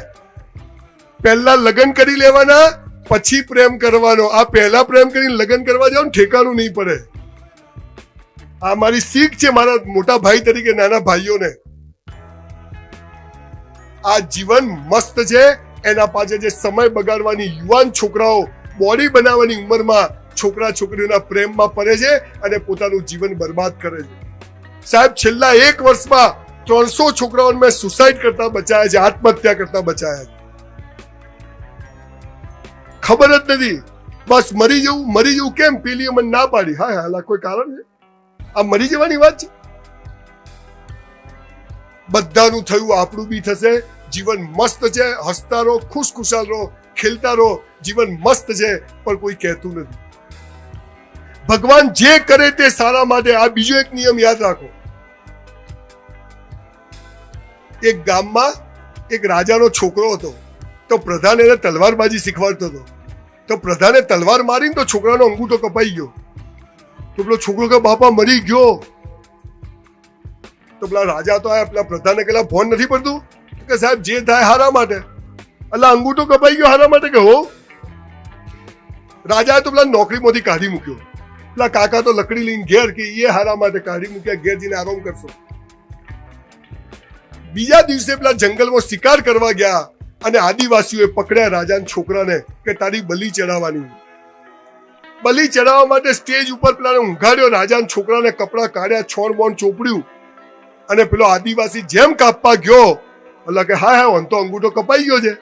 પહેલા લગ્ન કરી લેવાના, પછી પ્રેમ કરવાનો. આ પહેલા પ્રેમ કરીને લગ્ન કરવા જાવ ને ઠેકાણું નહીં પડે. આ મારી શીખ છે મારા મોટા ભાઈ તરીકે નાના ભાઈઓને. આ જીવન મસ્ત છે. એના પાછળ જે સમય બગાડવાની યુવાન છોકરાઓ બોડી બનાવવાની ઉંમરમાં છોકરા છોકરીઓના પ્રેમમાં પડે છે અને પોતાનું જીવન બરબાદ કરે છે. સાહેબ છેલ્લા 1 વર્ષમાં 300 છોકરાઓને મેં સુસાઇડ કરતા બચાયા છે, આત્મહત્યા કરતા બચાયા છે. ખબર જ નથી. બસ મરી જવું કેમ? પેલી મને ના પાડી. હા હા કોઈ કારણ છે? આ મરી જવાની વાત છે. બધાનું થયું, આપણું બી થશે. જીવન મસ્ત છે. હસતા રહો, ખુશખુશાલ રહો, ખેલતા રહો. જીવન મસ્ત છે, પણ કોઈ કહેતું નથી. ભગવાન જે કરે તે સારા માટે. આ બીજો એક નિયમ યાદ રાખો. એક ગામમાં એક રાજાનો છોકરો હતો. તો પ્રધાન એને તલવારબાજી શીખવાડતો હતો. તો પ્રધાને તલવાર મારીને તો છોકરાનો અંગૂઠો કપાઈ ગયો. તો પેલો છોકરો કે બાપા મરી ગયો. તો પેલા રાજા તો આયા, પેલા પ્રધાને કહેલા ફોન નથી પડતું? કે સાહેબ જે થાય હારા માટે. એટલે અંગૂઠો કપાઈ ગયો હારા માટે કે હો. રાજાએ તો પેલા નોકરીમાંથી કાઢી મૂક્યો. પેલા કાકા તો લકડી લઈને ઘેર કે એ હારા માટે કાઢી મૂક્યા, ઘેર જઈને આરામ કરશો. બીજા દિવસે પેલા જંગલમાં શિકાર કરવા ગયા અને આદિવાસીઓએ પકડ્યા રાજાના છોકરાને કે તારી બલી ચડાવવાની. બલી ચડાવવા માટે સ્ટેજ ઉપર પેલા ઊંઘાડ્યો. રાજાના છોકરાને કપડા કાઢ્યા, છોણ બોણ ચોપડ્યું અને પેલો આદિવાસી જેમ કાપવા ગયો એટલે કે હા આમ તો અંગૂઠો કપાઈ ગયો છે.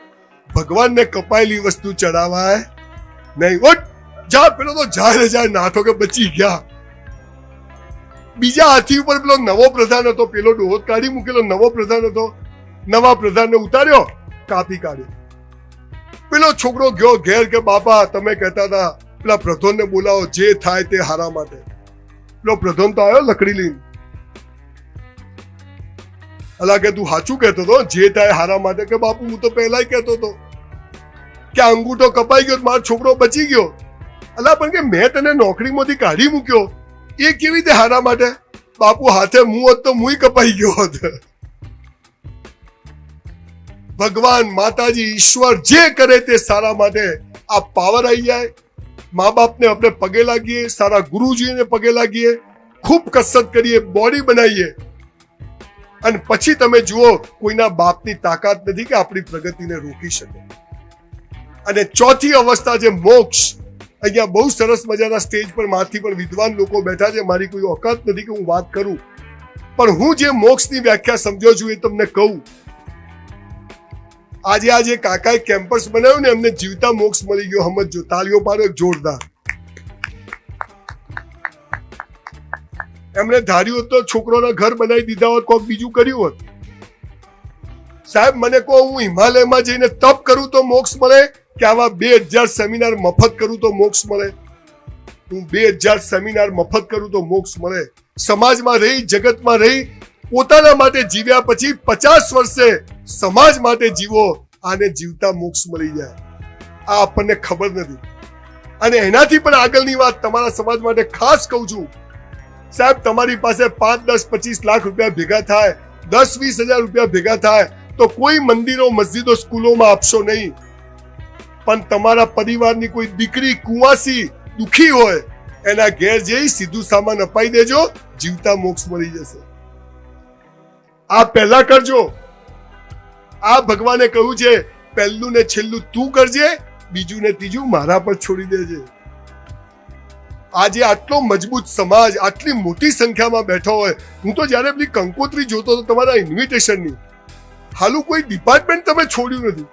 ભગવાનને કપાયેલી વસ્તુ ચડાવાય નહીં. ઓટ જા, પેલો તો જાય નાથો કે બચી ગયા. બીજા હાથી ઉપર પેલો નવો પ્રધાન હતો, પેલો ડોહો કાઢી મૂકેલો નવો પ્રધાન હતો, નવા પ્રધાનને ઉતાર્યો, કાપી કાઢ્યો. પેલો છોકરો ગયો ઘેર કે બાપા તમે કહેતા હતા પેલા પ્રધાનને બોલાવો, જે થાય તે હારા માટે. પેલો પ્રધાન તો આવ્યો લકડી લઈને. અલા કે તું સાચું કહેતો હતો, જે થાય હારા માટે? કે બાપુ હું તો પહેલા કહેતો હતો કે અંગૂઠો કપાઈ ગયો, મારો છોકરો બચી ગયો. અલા પણ કે મેં તને નોકરીમાંથી કાઢી મૂક્યો, એ કેવી રીતે હારા માટે? બાપુ હાથે મું હોત તો મું કપાઈ ગયો હોત. ભગવાન, માતાજી, ઈશ્વર જે કરે તે સારા માટે. આ પાવર આવી જાય. મા બાપને આપણે પગે લાગીએ, સારા ગુરુજીને પગે લાગીએ, ખૂબ કસરત કરીએ, બોડી બનાવીએ, અને પછી તમે જુઓ કોઈના બાપની તાકાત નથી કે આપણી પ્રગતિને રોકી શકે. અને ચોથી અવસ્થા છે મોક્ષ. અહીંયા બહુ સરસ મજાના સ્ટેજ પર માથી પણ વિદ્વાન લોકો બેઠા છે. મારી કોઈ ઓકાત નથી કે હું વાત કરું, પણ હું જે મોક્ષની વ્યાખ્યા સમજ્યો છું એ તમને કહું. આજે કાકાએ કેમ્પસ બનાવ્યું ને, એમને જીવતા મોક્ષ મળી ગયો. સમજો, તાળીઓ પાડો જોરદાર. એમણે ધાર્યું તો છોકરોના ઘર બનાવી દીધા હોત, કોઈક બીજું કર્યું હોત. સાહેબ મને કહો, હું હિમાલયમાં જઈને તપ કરું તો મોક્ષ મળે કે આવા 2000 સેમિનાર મફત કરું તો મોક્ષ મળે? હું 2000 સેમિનાર મફત કરું તો મોક્ષ મળે. સમાજમાં રહી, જગતમાં રહી, પોતાના માટે જીવ્યા પછી 50 વર્ષે સમાજ માટે જીવો, આને જીવતા મોક્ષ મળી જાય. આ આપણને ખબર નથી. અને એનાથી પણ આગળની વાત તમારા સમાજ માટે ખાસ કહું છું. સાહેબ તમારી પાસે 5, 10, 25 લાખ રૂપિયા ભેગા થાય, 10, 20 હજાર રૂપિયા ભેગા થાય તો કોઈ મંદિરો, મસ્જિદો, સ્કૂલોમાં આપશો નહીં. પણ તમારા પરિવારની કોઈ દીકરી કુંવાસી દુખી હોય, એના ઘેર જઈ સીધું સામાન અપાઈ દેજો, જીવતા મોક્ષ મળી જશે. આ પહેલા કરજો. આ ભગવાને કહ્યું છે, પહેલું ને છેલ્લું તું કરજે, બીજું ને ત્રીજું મારા પર છોડી દેજે. આજે આટલો મજબૂત સમાજ આટલી મોટી સંખ્યામાં બેઠો હોય, હું તો જયારે પેલી કંકોત્રી જોતો હતો તમારા ઇન્વિટેશનની, હાલું કોઈ ડિપાર્ટમેન્ટ તમે છોડ્યું નથી.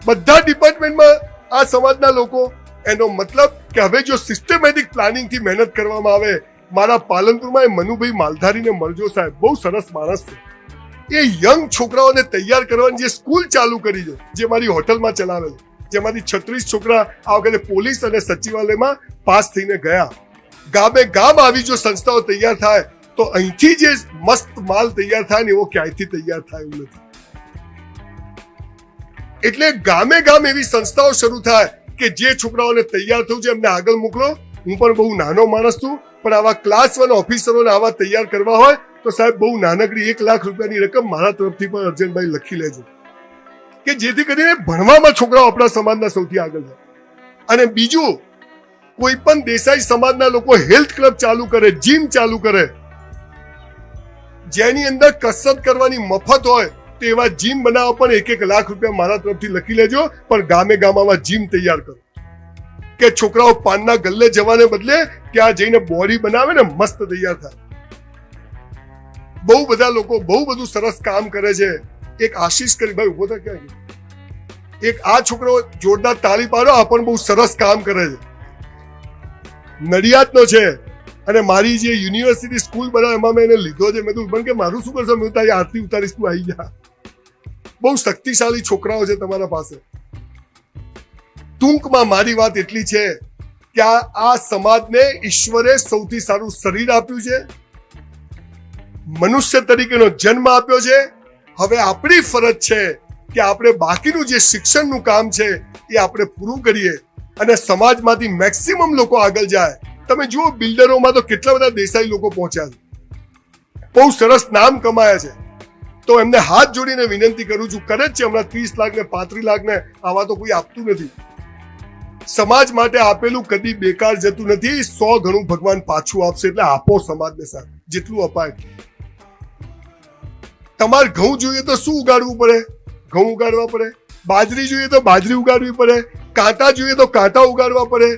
બધા ડિપાર્ટમેન્ટમાં આ સમાજના લોકો. એનો મતલબ કે હવે જો સિસ્ટમેટિક પ્લાનિંગથી મહેનત કરવામાં આવે. મારા પાલનપુરમાં એ મનુભાઈ માલધારીને મળજો સાહેબ, બહુ સરસ માણસ છે. એ યંગ છોકરાઓને તૈયાર કરવાની જે સ્કૂલ ચાલુ કરી છે, જે મારી હોટલમાં ચલાવે છે, જેમાંથી 36 છોકરા આ વખતે પોલીસ અને સચિવાલયમાં પાસ થઈને ગયા. ગામે ગામ આવી જો સંસ્થાઓ તૈયાર થાય તો અહીંથી જે મસ્ત માલ તૈયાર થાય ને એવો ક્યાંયથી તૈયાર થાય એવું નથી. એટલે ગામે ગામ એવી સંસ્થાઓ શરૂ થાય કે જે છોકરાઓને તૈયાર થયું છે એમને આગળ મોકલો. હું પણ બહુ નાનો માણસ છું, પણ આવા ક્લાસ 1 ઓફિસરોને આવા તૈયાર કરવા હોય તો સાહેબ બહુ નાનકડી 1 લાખ રૂપિયાની રકમ મારા તરફથી પણ અર્જનભાઈ લખી લેજો, કે જેથી કરીને ભણવામાં છોકરાઓ આપણા સમાજના સૌથી આગળ જાય. અને બીજું, કોઈ પણ દેસાઈ સમાજના લોકો હેલ્થ ક્લબ ચાલુ કરે, જીમ ચાલુ કરે, જેની અંદર કસરત કરવાની મફત હોય તેવા જીમ બનાવવા પણ 1-1 લાખ રૂપિયા મારા તરફથી લખી લેજો. પણ ગામે ગામમાં જીમ તૈયાર કરો કે છોકરાઓ પાનના ગલ્લે જવાને બદલે ત્યાં જઈને બોડી બનાવે ને મસ્ત તૈયાર થાય. બહુ બધા લોકો બહુ બધું સરસ કામ કરે છે. એક આશીષ કરી ભાઈ ઉભો થાય ક્યાં? એક આ છોકરો જોરદાર તાળી પાડો, આ પણ બહુ સરસ કામ કરે છે. નડિયાદનો છે અને મારી જે યુનિવર્સિટી સ્કૂલ બનાવે એમાં મેં એને લીધો છે. મેં કીધું કે મારું શું કરશો? મેં તારી આરતી ઉતારીશ, તું આવી જા. બહુ શક્તિશાળી છોકરાઓ છે તમારા પાસે. ટૂંકમાં મારી વાત એટલી છે કે આ સમાજને ઈશ્વરે સૌથી સારું શરીર આપ્યું છે, મનુષ્ય તરીકેનો જન્મ આપ્યો છે. હવે આપણી ફરજ છે કે આપણે બાકીનું જે શિક્ષણનું કામ છે એ આપણે પૂરું કરીએ અને સમાજમાંથી મેક્સિમમ લોકો આગળ જાય. તમે જુઓ બિલ્ડરોમાં તો કેટલા બધા દેસાઈ લોકો પહોંચ્યા છે, બહુ સરસ નામ કમાયા છે. તો એમને હાથ જોડીને વિનંતી કરું છું, કરે જ છે હમણાં 30 લાખ ને 35 લાખ ને, આવા તો કોઈ આપતું નથી. સમાજ માટે આપેલું કદી બેકાર જતું નથી. 100 ગણું ભગવાન પાછું આપશે. એટલે આપો સમાજને સાથ, જેટલું અપાય. તમારે ઘઉં જોઈએ તો શું ઉગાડવું પડે? ઘઉં ઉગાડવા પડે. બાજરી જોઈએ તો બાજરી ઉગાડવી પડે. કાંટા જોઈએ તો કાંટા ઉગાડવા પડે.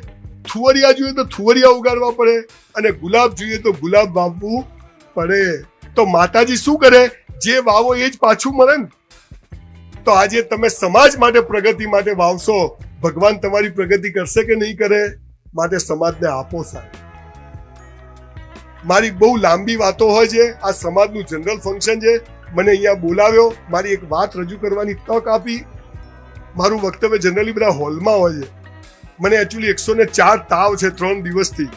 થુવરિયા જોઈએ તો થુવરિયા ઉગાડવા પડે. અને ગુલાબ જોઈએ તો ગુલાબ વાવવું પડે. તો માતાજી શું કરે? જે વાવો એ જ પાછું મળે ને. તો આજે તમે સમાજ માટે પ્રગતિ માટે વાવશો, ભગવાન તમારી પ્રગતિ કરશે કે નહીં કરે? માટે સમાજને આપો સાહેબ. મારી બહુ લાંબી વાતો હોય છે, આ સમાજનું જનરલ ફંક્શન છે, મને અહીંયા બોલાવ્યો, મારી એક વાત રજૂ કરવાની તક આપી. મારું વક્તવ્ય જનરલી બધા હોલમાં હોય છે. મને એકચ્યુઅલી 104 તાવ છે 3 દિવસથી,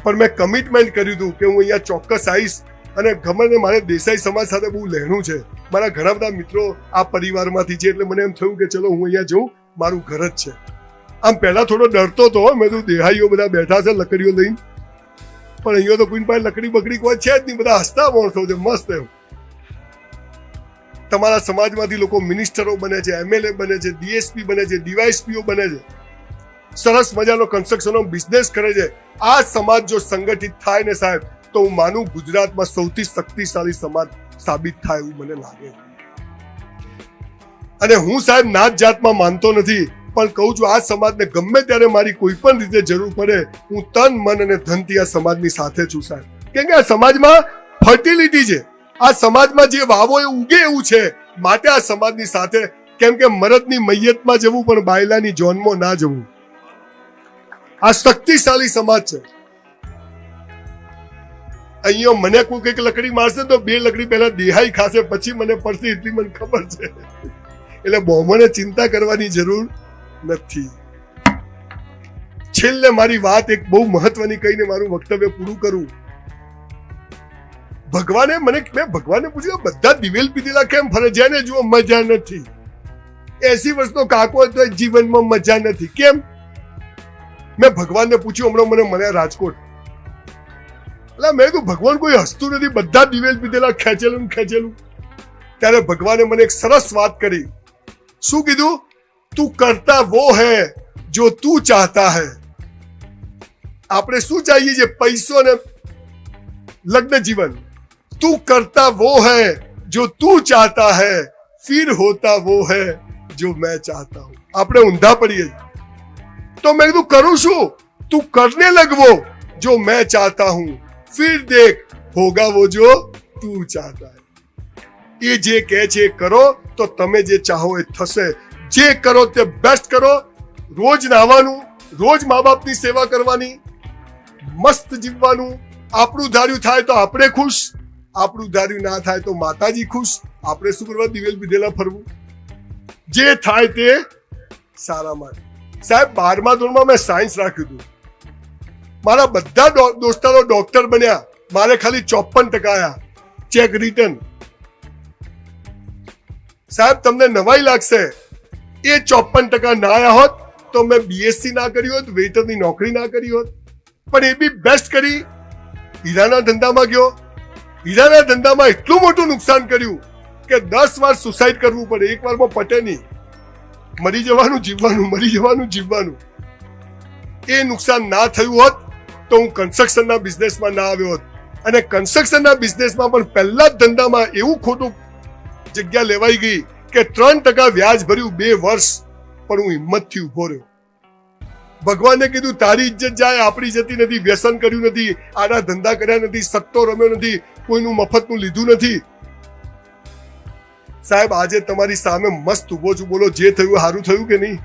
પણ મેં કમિટમેન્ટ કર્યું હતું કે હું અહીંયા ચોક્કસ આવીશ. અને ગમે મારે દેસાઈ સમાજ સાથે બહુ લહેણું છે, મારા ઘણા બધા મિત્રો આ પરિવારમાંથી છે, એટલે મને એમ થયું કે ચલો હું અહીંયા જઉં, મારું ઘર જ છે. આમ પહેલા થોડો ડરતો હતો, મેં તો દેહાઈઓ બધા બેઠા છે લકડીઓ લઈને, પણ અહીંયા તો કોઈ પાસે લકડી બકડી કોઈ છે જ નહીં, બધા હસતા માણસો છે, મસ્ત. એમ તમારા સમાજમાંથી લોકો મિનિસ્ટરો બને છે, MLA બને છે, DSP બને છે, DYSPઓ બને છે, સરસ મજાનો કન્સ્ટ્રક્શનનો બિઝનેસ કરે છે. આ સમાજ જો સંગઠિત થાય ને સાહેબ, તો હું માનું ગુજરાતમાં સૌથી શક્તિશાળી સમાજ સાબિત થાય એવું મને લાગે. અને હું સાહેબ નાત જાતમાં માનતો નથી, પણ કહું છું આ સમાજને ગમે ત્યારે મારી કોઈ પણ રીતે જરૂર પડે, હું તન મન અને ધનથી આ સમાજની સાથે છું સાહેબ. કેમ કે આ સમાજમાં ફર્ટિલિટી છે, આ સમાજમાં જે વાવો એ ઉગે એવું છે, માટે આ સમાજની સાથે. કેમ કે મરદની મૈયતમાં જવું પણ બાયલાની જોનમાં ના જવું. આ શક્તિશાળી સમાજ છે. અહીંયા મને કોઈ કઈક લકડી મારશે તો 2 લકડી પહેલા દેહાઈ ખાશે, પછી મને પડશે, એટલી મને ખબર છે. એટલે બોમ્બોને ચિંતા કરવાની જરૂર નથી. છેલ્લે મારી વાત એક બહુ મહત્વની કહીને મારું વક્તવ્ય પૂરું કરું. મેં ભગવાનને પૂછ્યું, બધા દિવેલ પીધેલા કેમ ફરે? જેને જુઓ મજા નથી. 80 વર્ષનો કાકો તો જીવનમાં મજા નથી. કેમ? મેં ભગવાનને પૂછ્યું, હમણાં મને મળ્યા રાજકોટ. એટલે મેં કીધું ભગવાન કોઈ હસતું નથી, બધા દિવેલ પીધેલા, ખેંચેલું. ત્યારે ભગવાને મને એક સરસ વાત કરી. શું કીધું? તું કરતા વો હૈ જો તું ચાહતા હૈ. આપણે શું ચાહીએ છીએ? પૈસો ને લગ્ન જીવન. તું કરતા વો હૈ જો તું ચાહતા હૈ, ફિર હોતા વો હૈ જો મેં ચાહતા હું. આપણે ઊંધા પડીએ. તો મેં કીધું કરું શું? તું કરને લગવો જો મેં ચાહતા હું, ફિર દેખ હોગા વો જો તું ચાહતા હૈ. એ જે કહે છે કરો, તો તમે જે ચાહો એ થશે. જે કરો તે બેસ્ટ કરો. રોજ નાવાનું, રોજ મા બાપની સેવા કરવાની, મસ્ત જીવવાનું. આપણું ધાર્યું થાય તો આપણે ખુશ, આપણું ધાર્યું ના થાય તો માતાજી ખુશ. આપણે શું કરવા દિવેલ પીધેલા ફરવું? જે થાય તે સારા માટે. સાહેબ 12મા ધોરણમાં મેં સાયન્સ રાખ્યું હતું. મારા બધા દોસ્તારો ડોક્ટર બન્યા, મારે ખાલી 54% આવ્યા. Cheque return. સાહેબ તમને નવાઈ લાગશે, એ 54% ના આવ્યા હોત તો મેં BSc ના કર્યું હોત, વેઇટરની નોકરી ના કરી હોત. પણ એ બી બેસ્ટ કરી. હીરાના ધંધામાં ગયો. હીરાના ધંધામાં એટલું મોટું નુકસાન કર્યું કે 10 વાર સુસાઇડ કરવું પડે, એક વારમાં પટે નહીં. મરી જવાનું જીવવાનું, મરી જવાનું જીવવાનું. એ નુકસાન ના થયું હોત તો હું કન્સ્ટ્રક્શનના બિઝનેસમાં ના આવ્યો હોત. અને કન્સ્ટ્રક્શનના બિઝનેસમાં પણ પહેલા જ ધંધામાં એવું ખોટું જગ્યા લેવાઈ ગઈ કે 3% વ્યાજ ભર્યું 2 વર્ષ, પણ હું હિંમતથી ઉભો રહ્યો. ભગવાને કીધું તારી ઇજ્જત જાય, આપણી જતી નથી. વ્યસન કર્યું નથી, આડા ધંધા કર્યા નથી, સટ્ટો રમ્યો નથી, કોઈનું મફતનું લીધું નથી. સાહેબ આજે તમારી સામે મસ્ત ઉભો છું. બોલો જે થયું સારું થયું કે નહીં?